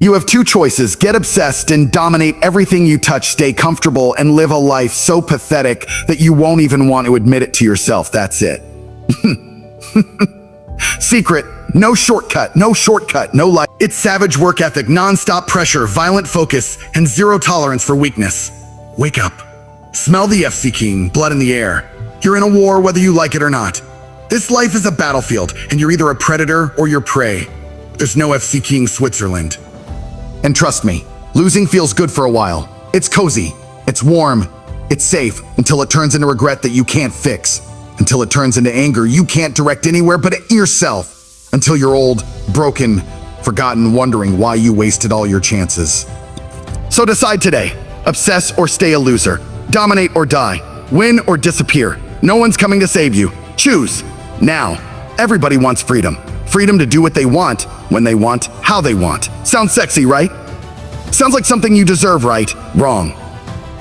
You have two choices: get obsessed and dominate everything you touch, stay comfortable, and live a life so pathetic that you won't even want to admit it to yourself. That's it. Secret: no shortcut, no life. It's savage work ethic, non-stop pressure, violent focus, and zero tolerance for weakness. Wake up. Smell the FC King, blood in the air. You're in a war whether you like it or not. This life is a battlefield, and you're either a predator or you're prey. There's no FC King Switzerland. And trust me, losing feels good for a while. It's cozy, it's warm, it's safe, until it turns into regret that you can't fix. Until it turns into anger you can't direct anywhere but at yourself. Until you're old, broken, forgotten, wondering why you wasted all your chances. So decide today: obsess or stay a loser. Dominate or die. Win or disappear. No one's coming to save you. Choose now. Everybody wants freedom. Freedom to do what they want, when they want, how they want. Sounds sexy, right? Sounds like something you deserve, right? Wrong.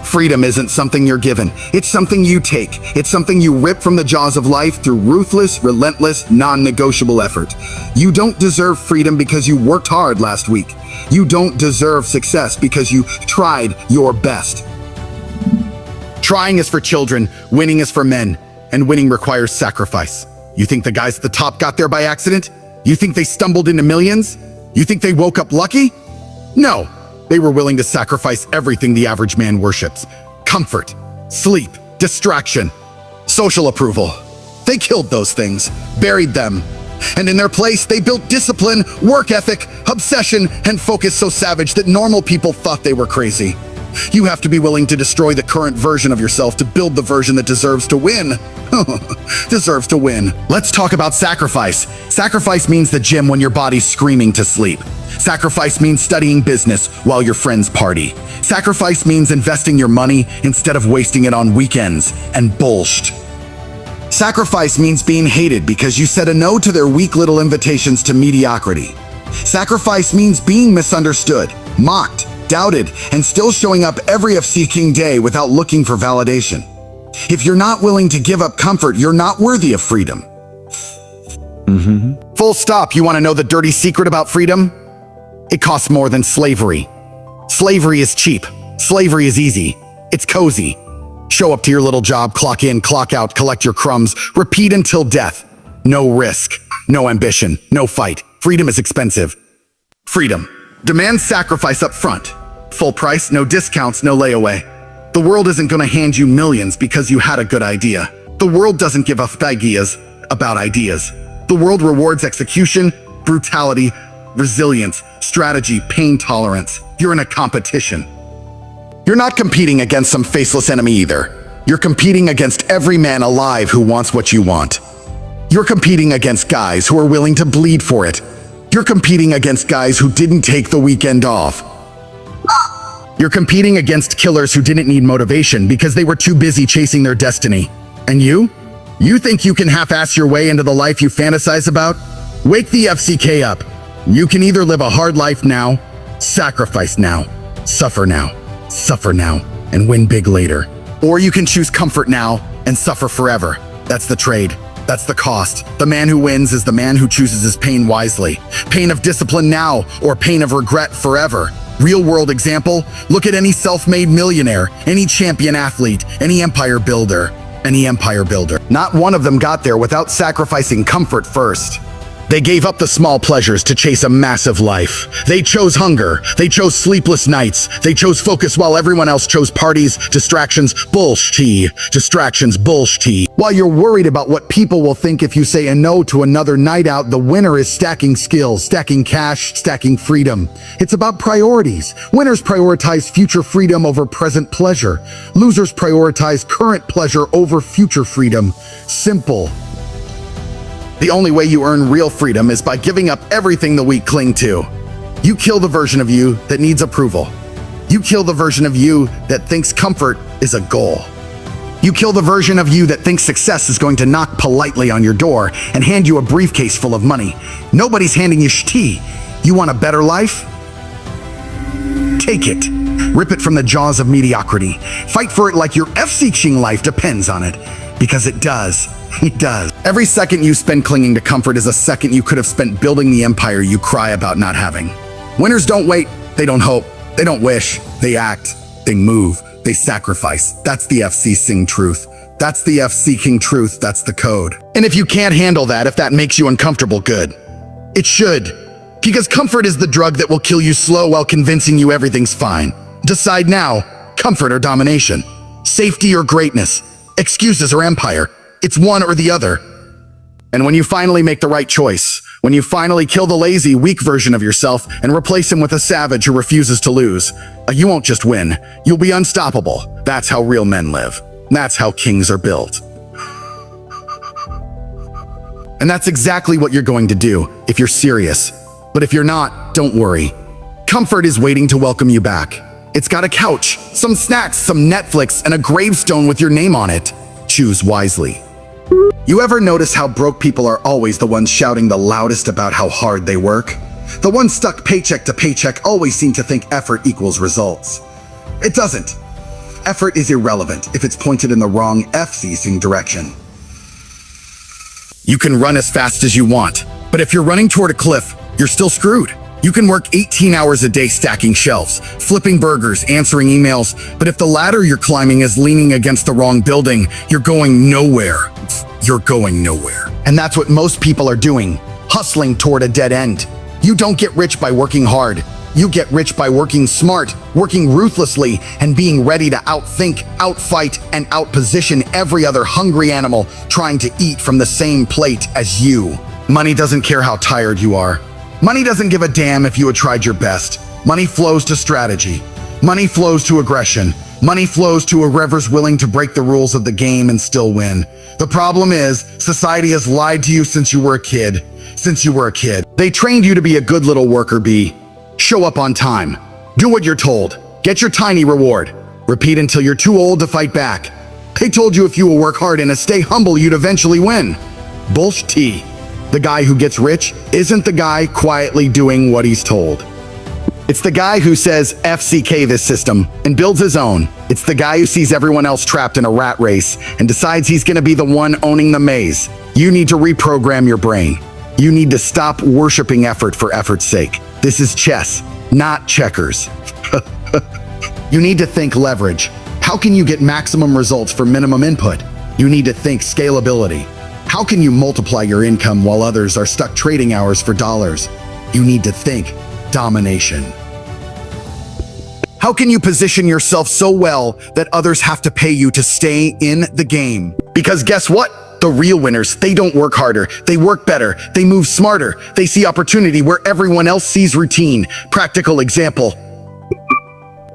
Freedom isn't something you're given. It's something you take. It's something you rip from the jaws of life through ruthless, relentless, non-negotiable effort. You don't deserve freedom because you worked hard last week. You don't deserve success because you tried your best. Trying is for children, winning is for men, and winning requires sacrifice. You think the guys at the top got there by accident? You think they stumbled into millions? You think they woke up lucky? No, they were willing to sacrifice everything the average man worships. Comfort, sleep, distraction, social approval. They killed those things, buried them, and in their place they built discipline, work ethic, obsession, and focus so savage that normal people thought they were crazy. You have to be willing to destroy the current version of yourself to build the version that deserves to win. Deserves to win. Let's talk about sacrifice. Sacrifice means the gym when your body's screaming to sleep. Sacrifice means studying business while your friends party. Sacrifice means investing your money instead of wasting it on weekends and bullshit. Sacrifice means being hated because you said a no to their weak little invitations to mediocrity. Sacrifice means being misunderstood, mocked, doubted, and still showing up every FC King day without looking for validation. If you're not willing to give up comfort, you're not worthy of freedom. Full stop. You want to know the dirty secret about freedom? It costs more than slavery. Slavery is cheap. Slavery is easy. It's cozy. Show up to your little job, clock in, clock out, collect your crumbs, repeat until death. No risk, no ambition, no fight. Freedom is expensive. Freedom demands sacrifice up front. Full price, no discounts, no layaway. The world isn't going to hand you millions because you had a good idea. The world doesn't give us ideas about ideas. The world rewards execution, brutality, resilience, strategy, pain tolerance. You're in a competition. You're not competing against some faceless enemy either. You're competing against every man alive who wants what you want. You're competing against guys who are willing to bleed for it. You're competing against guys who didn't take the weekend off. You're competing against killers who didn't need motivation because they were too busy chasing their destiny. And you? You think you can half-ass your way into the life you fantasize about? Wake the FCK up. You can either live a hard life now, sacrifice now, suffer now, and win big later. Or you can choose comfort now and suffer forever. That's the trade. That's the cost. The man who wins is the man who chooses his pain wisely. Pain of discipline now, or pain of regret forever. Real world example, look at any self-made millionaire, any champion athlete, any empire builder. Not one of them got there without sacrificing comfort first. They gave up the small pleasures to chase a massive life. They chose hunger. They chose sleepless nights. They chose focus while everyone else chose parties, distractions, bullshit. While you're worried about what people will think if you say a no to another night out, the winner is stacking skills, stacking cash, stacking freedom. It's about priorities. Winners prioritize future freedom over present pleasure. Losers prioritize current pleasure over future freedom. Simple. The only way you earn real freedom is by giving up everything the weak cling to. You kill the version of you that needs approval. You kill the version of you that thinks comfort is a goal. You kill the version of you that thinks success is going to knock politely on your door and hand you a briefcase full of money. Nobody's handing you tea. You want a better life? Take it. Rip it from the jaws of mediocrity. Fight for it like your FC King life depends on it. Because it does. It does. Every second you spend clinging to comfort is a second you could have spent building the empire you cry about not having. Winners don't wait, they don't hope, they don't wish, they act, they move, they sacrifice. That's the FC truth. That's the FC King truth, that's the code. And if you can't handle that, if that makes you uncomfortable, good. It should. Because comfort is the drug that will kill you slow while convincing you everything's fine. Decide now, comfort or domination. Safety or greatness. Excuses or empire. It's one or the other. And when you finally make the right choice, when you finally kill the lazy, weak version of yourself and replace him with a savage who refuses to lose, you won't just win, you'll be unstoppable. That's how real men live. That's how kings are built. And that's exactly what you're going to do if you're serious. But if you're not, don't worry. Comfort is waiting to welcome you back. It's got a couch, some snacks, some Netflix, and a gravestone with your name on it. Choose wisely. You ever notice how broke people are always the ones shouting the loudest about how hard they work? The ones stuck paycheck to paycheck always seem to think effort equals results. It doesn't. Effort is irrelevant if it's pointed in the wrong FC direction. You can run as fast as you want, but if you're running toward a cliff, you're still screwed. You can work 18 hours a day stacking shelves, flipping burgers, answering emails, but if the ladder you're climbing is leaning against the wrong building, you're going nowhere. You're going nowhere. And that's what most people are doing, hustling toward a dead end. You don't get rich by working hard. You get rich by working smart, working ruthlessly, and being ready to outthink, outfight, and outposition every other hungry animal trying to eat from the same plate as you. Money doesn't care how tired you are. Money doesn't give a damn if you had tried your best. Money flows to strategy. Money flows to aggression. Money flows to whoever's willing to break the rules of the game and still win. The problem is, society has lied to you since you were a kid. Since you were a kid. They trained you to be a good little worker bee. Show up on time. Do what you're told. Get your tiny reward. Repeat until you're too old to fight back. They told you if you will work hard and stay humble, you'd eventually win. Bullshit. The guy who gets rich isn't the guy quietly doing what he's told. It's the guy who says FCK this system and builds his own. It's the guy who sees everyone else trapped in a rat race and decides he's gonna be the one owning the maze. You need to reprogram your brain. You need to stop worshiping effort for effort's sake. This is chess, not checkers. You need to think leverage. How can you get maximum results for minimum input? You need to think scalability. How can you multiply your income while others are stuck trading hours for dollars? You need to think domination. How can you position yourself so well that others have to pay you to stay in the game? Because guess what? The real winners, they don't work harder, they work better, they move smarter, they see opportunity where everyone else sees routine. Practical example.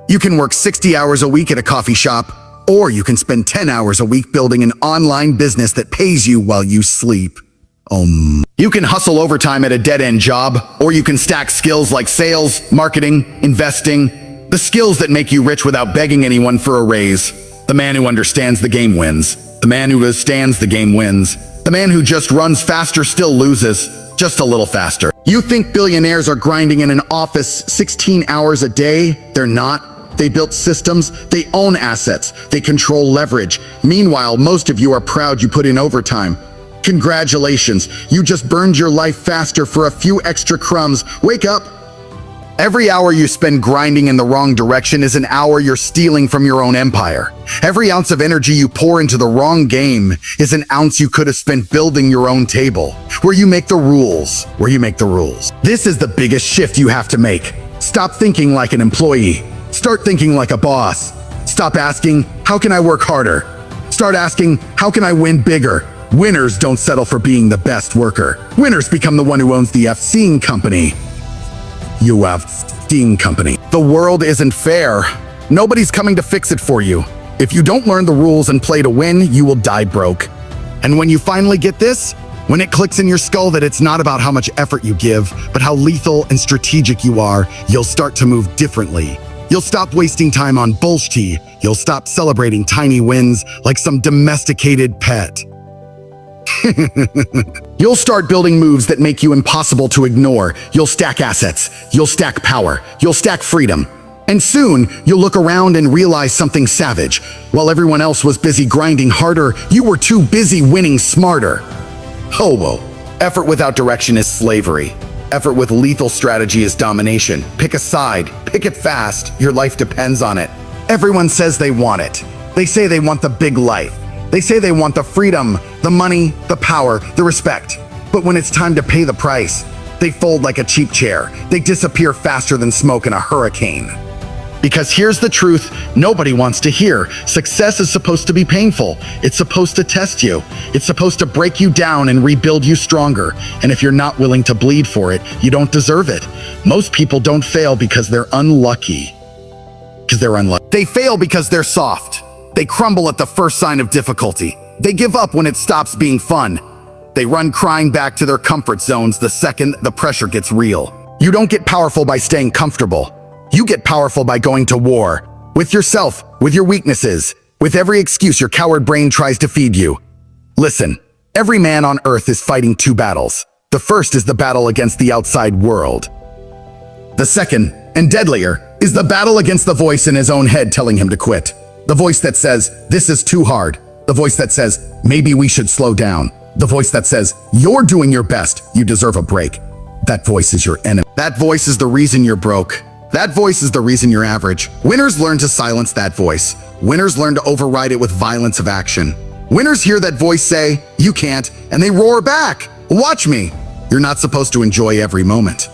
You can work 60 hours a week at a coffee shop, or you can spend 10 hours a week building an online business that pays you while you sleep. You can hustle overtime at a dead-end job, or you can stack skills like sales, marketing, investing, the skills that make you rich without begging anyone for a raise. The man who understands the game wins. The man who withstands the game wins. The man who just runs faster still loses, just a little faster. You think billionaires are grinding in an office 16 hours a day? They're not. They built systems, they own assets, they control leverage. Meanwhile, most of you are proud you put in overtime. Congratulations, you just burned your life faster for a few extra crumbs. Wake up! Every hour you spend grinding in the wrong direction is an hour you're stealing from your own empire. Every ounce of energy you pour into the wrong game is an ounce you could have spent building your own table, where you make the rules, This is the biggest shift you have to make. Stop thinking like an employee. Start thinking like a boss. Stop asking, how can I work harder? Start asking, how can I win bigger? Winners don't settle for being the best worker. Winners become the one who owns the FC company. You have FC company. The world isn't fair. Nobody's coming to fix it for you. If you don't learn the rules and play to win, you will die broke. And when you finally get this, when it clicks in your skull that it's not about how much effort you give, but how lethal and strategic you are, you'll start to move differently. You'll stop wasting time on bullshit. You'll stop celebrating tiny wins like some domesticated pet. You'll start building moves that make you impossible to ignore. You'll stack assets. You'll stack power. You'll stack freedom. And soon, you'll look around and realize something savage. While everyone else was busy grinding harder, you were too busy winning smarter. Hobo. Effort without direction is slavery. Effort with lethal strategy is domination. Pick a side, pick it fast, your life depends on it. Everyone says they want it. They say they want the big life. They say they want the freedom, the money, the power, the respect. But when it's time to pay the price, they fold like a cheap chair. They disappear faster than smoke in a hurricane. Because here's the truth nobody wants to hear. Success is supposed to be painful. It's supposed to test you. It's supposed to break you down and rebuild you stronger. And if you're not willing to bleed for it, you don't deserve it. Most people don't fail because they're unlucky. They fail because they're soft. They crumble at the first sign of difficulty. They give up when it stops being fun. They run crying back to their comfort zones the second the pressure gets real. You don't get powerful by staying comfortable. You get powerful by going to war. With yourself, with your weaknesses, with every excuse your coward brain tries to feed you. Listen, every man on earth is fighting two battles. The first is the battle against the outside world. The second, and deadlier, is the battle against the voice in his own head telling him to quit. The voice that says, this is too hard. The voice that says, maybe we should slow down. The voice that says, you're doing your best, you deserve a break. That voice is your enemy. That voice is the reason you're broke. That voice is the reason you're average. Winners learn to silence that voice. Winners learn to override it with violence of action. Winners hear that voice say, you can't, and they roar back. Watch me. You're not supposed to enjoy every moment.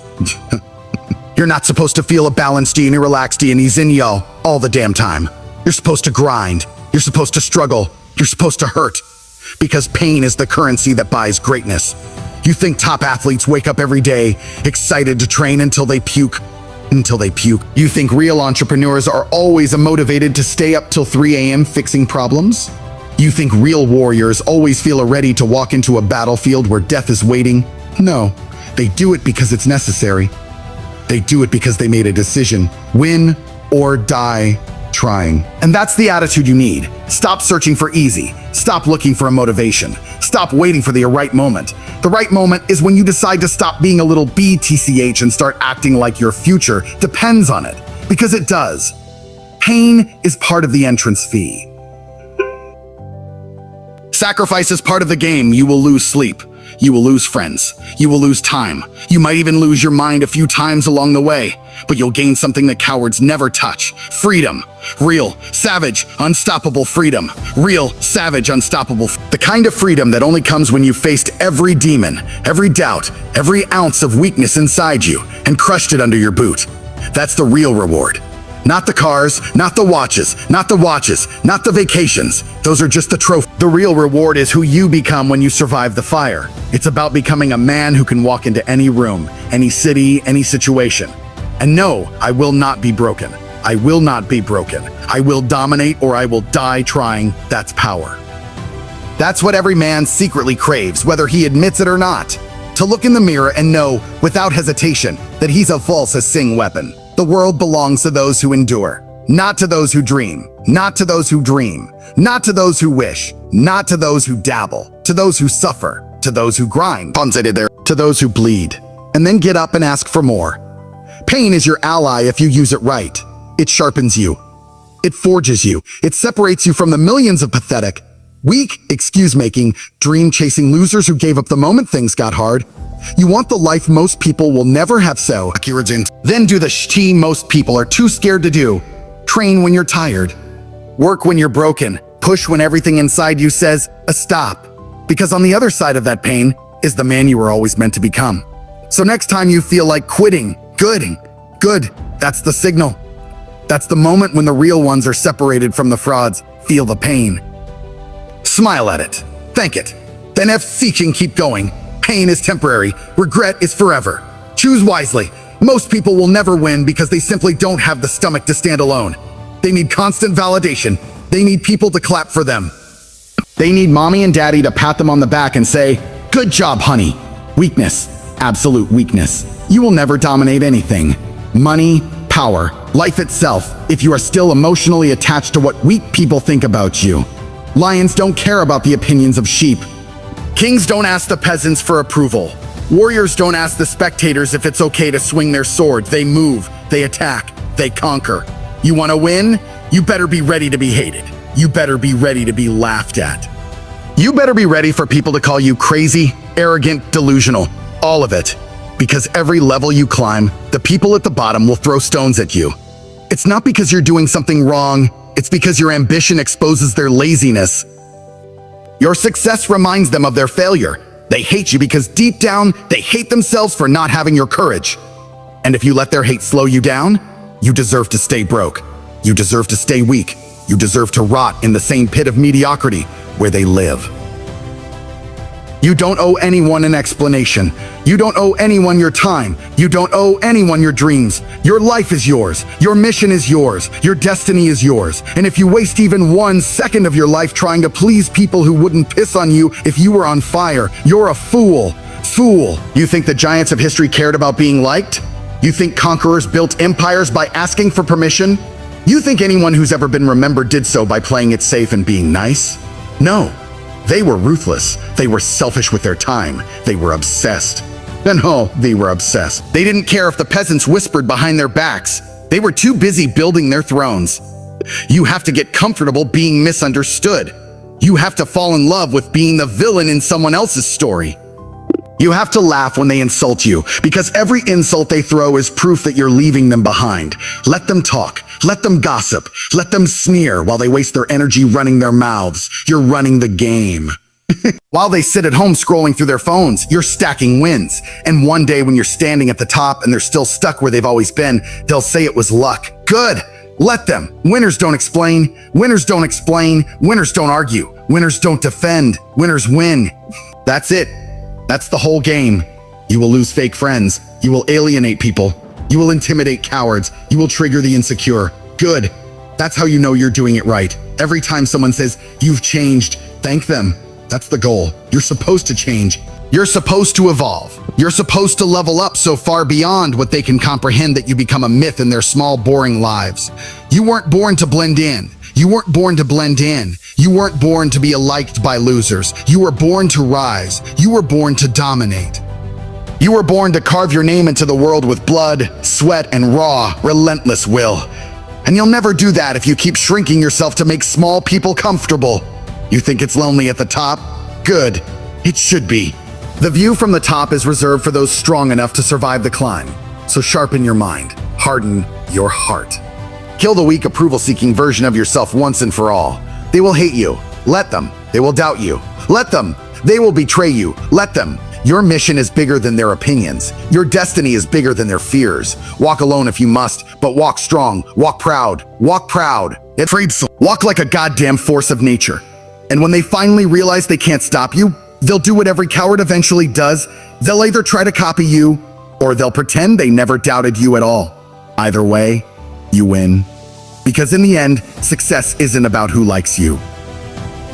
You're not supposed to feel a balanced and a relaxed and a zen yo all the damn time. You're supposed to grind. You're supposed to struggle. You're supposed to hurt. Because pain is the currency that buys greatness. You think top athletes wake up every day excited to train until they puke. You think real entrepreneurs are always motivated to stay up till 3 a.m. fixing problems? You think real warriors always feel ready to walk into a battlefield where death is waiting? No, they do it because it's necessary. They do it because they made a decision. Win or die trying. And that's the attitude you need. Stop searching for easy. Stop looking for a motivation. Stop waiting for the right moment. The right moment is when you decide to stop being a little BTCH and start acting like your future depends on it. Because it does. Pain is part of the entrance fee. Sacrifice is part of the game. You will lose sleep. You will lose friends. You will lose time. You might even lose your mind a few times along the way, but you'll gain something that cowards never touch. Freedom. Real, savage, unstoppable freedom. Real, savage, unstoppable. The kind of freedom that only comes when you faced every demon, every doubt, every ounce of weakness inside you and crushed it under your boot. That's the real reward. Not the cars, not the watches, not the vacations. Those are just the trophy. The real reward is who you become when you survive the fire. It's about becoming a man who can walk into any room, any city, any situation. And no, I will not be broken. I will not be broken. I will dominate or I will die trying. That's power. That's what every man secretly craves, whether he admits it or not. To look in the mirror and know, without hesitation, that he's a false sing weapon. The world belongs to those who endure, not to those who dream, not to those who dream, not to those who wish, not to those who dabble, to those who suffer, to those who grind, to those who bleed, and then get up and ask for more. Pain is your ally if you use it right. It sharpens you. It forges you. It separates you from the millions of pathetic, weak, excuse-making, dream-chasing losers who gave up the moment things got hard. You want the life most people will never have, so then do the shit most people are too scared to do. Train when you're tired. Work when you're broken. Push when everything inside you says, a stop. Because on the other side of that pain is the man you were always meant to become. So next time you feel like quitting, good, that's the signal. That's the moment when the real ones are separated from the frauds. Feel the pain. Smile at it. Thank it. Then keep going. Pain is temporary. Regret is forever. Choose wisely. Most people will never win because they simply don't have the stomach to stand alone. They need constant validation. They need people to clap for them. They need mommy and daddy to pat them on the back and say, good job, honey. Weakness. Absolute weakness. You will never dominate anything. Money, power, life itself, if you are still emotionally attached to what weak people think about you. Lions don't care about the opinions of sheep. Kings don't ask the peasants for approval. Warriors don't ask the spectators if it's okay to swing their sword. They move, they attack, they conquer. You want to win? You better be ready to be hated. You better be ready to be laughed at. You better be ready for people to call you crazy, arrogant, delusional. All of it. Because every level you climb, the people at the bottom will throw stones at you. It's not because you're doing something wrong, it's because your ambition exposes their laziness. Your success reminds them of their failure. They hate you because deep down, they hate themselves for not having your courage. And if you let their hate slow you down, you deserve to stay broke. You deserve to stay weak. You deserve to rot in the same pit of mediocrity where they live. You don't owe anyone an explanation. You don't owe anyone your time. You don't owe anyone your dreams. Your life is yours. Your mission is yours. Your destiny is yours. And if you waste even 1 second of your life trying to please people who wouldn't piss on you if you were on fire, you're a fool. Fool. You think the giants of history cared about being liked? You think conquerors built empires by asking for permission? You think anyone who's ever been remembered did so by playing it safe and being nice? No. They were ruthless. They were selfish with their time. They were obsessed. No, they were obsessed. They didn't care if the peasants whispered behind their backs. They were too busy building their thrones. You have to get comfortable being misunderstood. You have to fall in love with being the villain in someone else's story. You have to laugh when they insult you, because every insult they throw is proof that you're leaving them behind. Let them talk. Let them gossip. Let them sneer while they waste their energy running their mouths. You're running the game. While they sit at home scrolling through their phones, you're stacking wins. And one day when you're standing at the top and they're still stuck where they've always been, they'll say it was luck. Good. Let them. Winners don't explain. Winners don't explain. Winners don't argue. Winners don't defend. Winners win. That's it. That's the whole game. You will lose fake friends. You will alienate people. You will intimidate cowards. You will trigger the insecure. Good. That's how you know you're doing it right. Every time someone says, "You've changed," thank them. That's the goal. You're supposed to change. You're supposed to evolve. You're supposed to level up so far beyond what they can comprehend that you become a myth in their small, boring lives. You weren't born to blend in. You weren't born to blend in. You weren't born to be liked by losers. You were born to rise. You were born to dominate. You were born to carve your name into the world with blood, sweat, and raw, relentless will. And you'll never do that if you keep shrinking yourself to make small people comfortable. You think it's lonely at the top? Good. It should be. The view from the top is reserved for those strong enough to survive the climb. So sharpen your mind. Harden your heart. Kill the weak, approval-seeking version of yourself once and for all. They will hate you. Let them. They will doubt you. Let them. They will betray you. Let them. Your mission is bigger than their opinions. Your destiny is bigger than their fears. Walk alone if you must, but walk strong. Walk proud. Walk proud. Walk like a goddamn force of nature. And when they finally realize they can't stop you, they'll do what every coward eventually does. They'll either try to copy you, or they'll pretend they never doubted you at all. Either way, you win. Because in the end, success isn't about who likes you.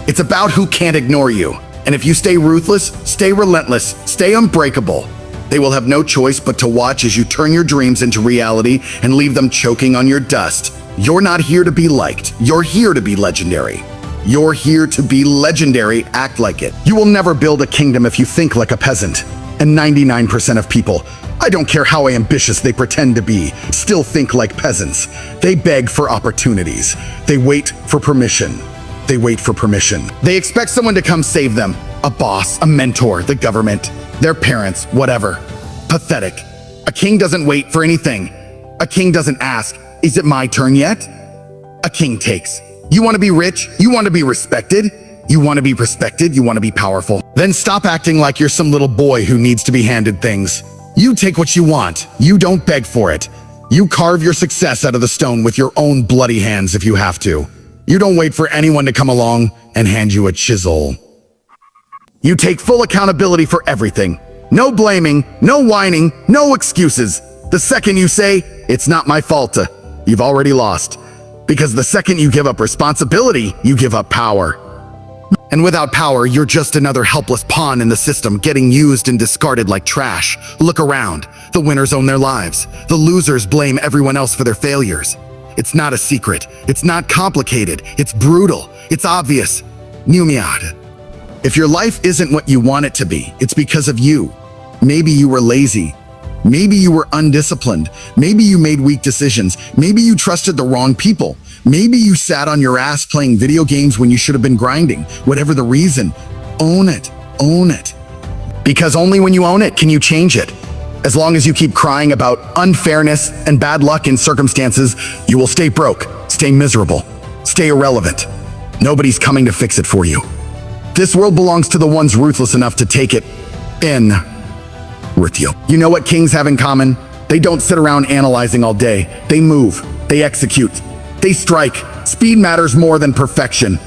It's about who can't ignore you. And if you stay ruthless, stay relentless, stay unbreakable, they will have no choice but to watch as you turn your dreams into reality and leave them choking on your dust. You're not here to be liked. You're here to be legendary. You're here to be legendary. Act like it. You will never build a kingdom if you think like a peasant. And 99% of people, I don't care how ambitious they pretend to be, still think like peasants. They beg for opportunities. They wait for permission. They wait for permission. They expect someone to come save them. A boss, a mentor, the government, their parents, whatever. Pathetic. A king doesn't wait for anything. A king doesn't ask, "Is it my turn yet?" A king takes. You want to be rich? You want to be respected? You want to be respected? You want to be powerful? Then stop acting like you're some little boy who needs to be handed things. You take what you want. You don't beg for it. You carve your success out of the stone with your own bloody hands if you have to. You don't wait for anyone to come along and hand you a chisel. You take full accountability for everything. No blaming, no whining, no excuses. The second you say, "It's not my fault," you've already lost. Because the second you give up responsibility, you give up power. And without power, you're just another helpless pawn in the system getting used and discarded like trash. Look around. The winners own their lives. The losers blame everyone else for their failures. It's not a secret. It's not complicated. It's brutal. It's obvious. If your life isn't what you want it to be, it's because of you. Maybe you were lazy. Maybe you were undisciplined. Maybe you made weak decisions. Maybe you trusted the wrong people. Maybe you sat on your ass playing video games when you should have been grinding. Whatever the reason, own it. Own it. Because only when you own it can you change it. As long as you keep crying about unfairness and bad luck in circumstances, you will stay broke, stay miserable, stay irrelevant. Nobody's coming to fix it for you. This world belongs to the ones ruthless enough to take it in with you. You know what kings have in common? They don't sit around analyzing all day. They move, they execute, they strike. Speed matters more than perfection.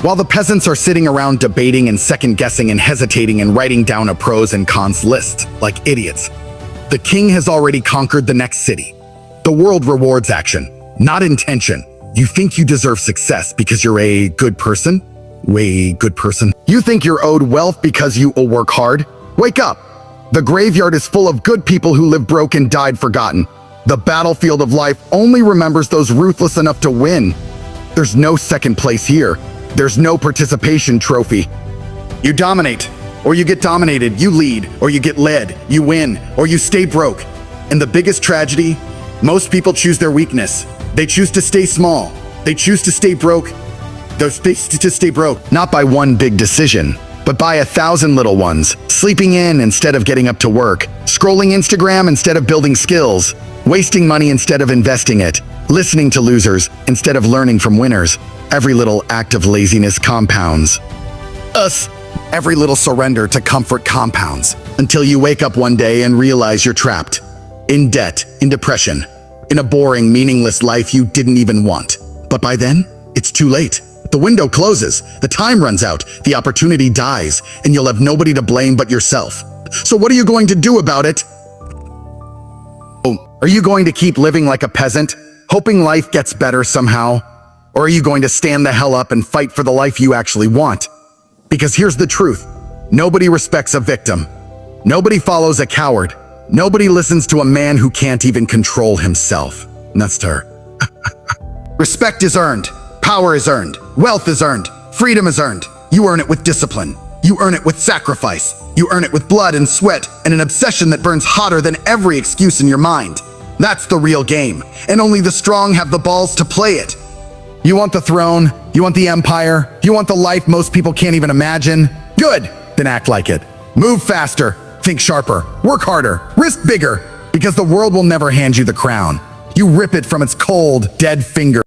While the peasants are sitting around debating and second-guessing and hesitating and writing down a pros and cons list like idiots, the king has already conquered the next city. The world rewards action, not intention. You think you deserve success because you're a good person? Way good person. You think you're owed wealth because you will work hard? Wake up! The graveyard is full of good people who lived broke and died forgotten. The battlefield of life only remembers those ruthless enough to win. There's no second place here. There's no participation trophy. You dominate, or you get dominated. You lead, or you get led. You win, or you stay broke. And the biggest tragedy, most people choose their weakness. They choose to stay small. They choose to stay broke. To stay broke, not by one big decision, but by 1,000 little ones. Sleeping in instead of getting up to work. Scrolling Instagram instead of building skills. Wasting money instead of investing it. Listening to losers instead of learning from winners. Every little act of laziness compounds. Every little surrender to comfort compounds. Until you wake up one day and realize you're trapped. In debt, in depression. In a boring, meaningless life you didn't even want. But by then, it's too late. The window closes, the time runs out, the opportunity dies, and you'll have nobody to blame but yourself. So what are you going to do about it? Are you going to keep living like a peasant, hoping life gets better somehow? Or are you going to stand the hell up and fight for the life you actually want? Because here's the truth. Nobody respects a victim. Nobody follows a coward. Nobody listens to a man who can't even control himself. And that's her. Respect is earned. Power is earned. Wealth is earned. Freedom is earned. You earn it with discipline. You earn it with sacrifice. You earn it with blood and sweat and an obsession that burns hotter than every excuse in your mind. That's the real game, and only the strong have the balls to play it. You want the throne? You want the empire? You want the life most people can't even imagine? Good! Then act like it. Move faster. Think sharper. Work harder. Risk bigger. Because the world will never hand you the crown. You rip it from its cold, dead finger.